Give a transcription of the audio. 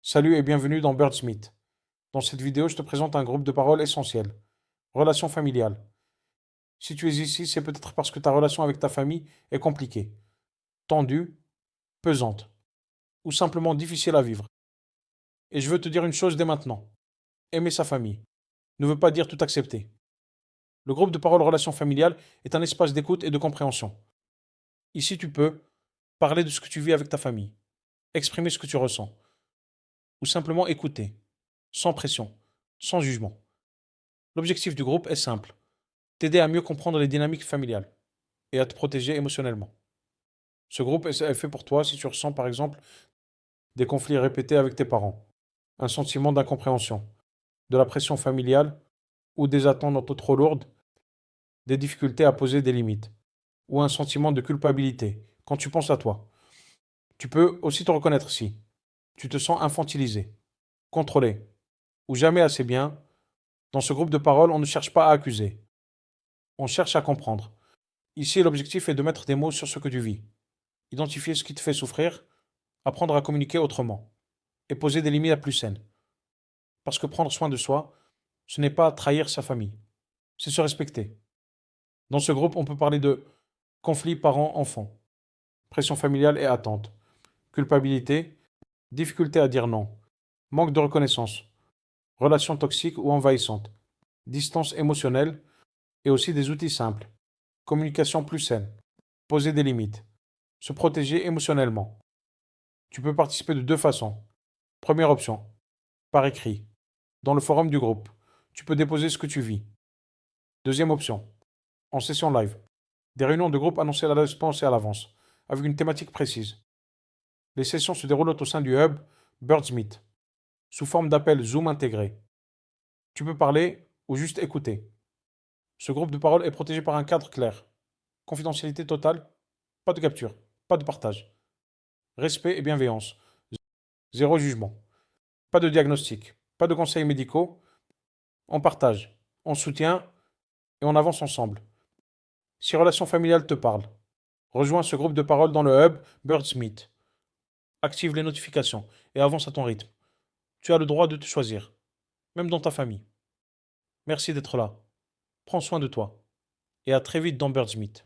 Salut et bienvenue dans Birdsmith. Dans cette vidéo, je te présente un groupe de parole essentiel. Relation familiale. Si tu es ici, c'est peut-être parce que ta relation avec ta famille est compliquée, tendue, pesante, ou simplement difficile à vivre. Et je veux te dire une chose dès maintenant. Aimer sa famille ne veut pas dire tout accepter. Le groupe de parole relation familiale est un espace d'écoute et de compréhension. Ici, tu peux parler de ce que tu vis avec ta famille, exprimer ce que tu ressens, ou simplement écouter, sans pression, sans jugement. L'objectif du groupe est simple: t'aider à mieux comprendre les dynamiques familiales et à te protéger émotionnellement. Ce groupe est fait pour toi si tu ressens par exemple des conflits répétés avec tes parents, un sentiment d'incompréhension, de la pression familiale ou des attentes trop lourdes, des difficultés à poser des limites ou un sentiment de culpabilité quand tu penses à toi. Tu peux aussi te reconnaître si tu te sens infantilisé, contrôlé ou jamais assez bien. Dans ce groupe de parole, on ne cherche pas à accuser, on cherche à comprendre. Ici, l'objectif est de mettre des mots sur ce que tu vis, identifier ce qui te fait souffrir, apprendre à communiquer autrement et poser des limites à plus saines. Parce que prendre soin de soi, ce n'est pas trahir sa famille, c'est se respecter. Dans ce groupe, on peut parler de conflits parents-enfants, pression familiale et attente, culpabilité, difficulté à dire non, manque de reconnaissance, relations toxiques ou envahissantes, distance émotionnelle et aussi des outils simples, communication plus saine, poser des limites, se protéger émotionnellement. Tu peux participer de deux façons. Première option, par écrit, dans le forum du groupe. Tu peux déposer ce que tu vis. Deuxième option, en session live. Des réunions de groupe annoncées à la réponse et à l'avance, avec une thématique précise. Les sessions se déroulent au sein du hub Birdsmeet, sous forme d'appel Zoom intégré. Tu peux parler ou juste écouter. Ce groupe de parole est protégé par un cadre clair. Confidentialité totale, pas de capture, pas de partage. Respect et bienveillance, zéro jugement. Pas de diagnostic, pas de conseils médicaux. On partage, on soutient et on avance ensemble. Si relation familiale te parle, rejoins ce groupe de parole dans le hub Birdsmeet. Active les notifications et avance à ton rythme. Tu as le droit de te choisir, même dans ta famille. Merci d'être là. Prends soin de toi et à très vite dans Birdsmeet.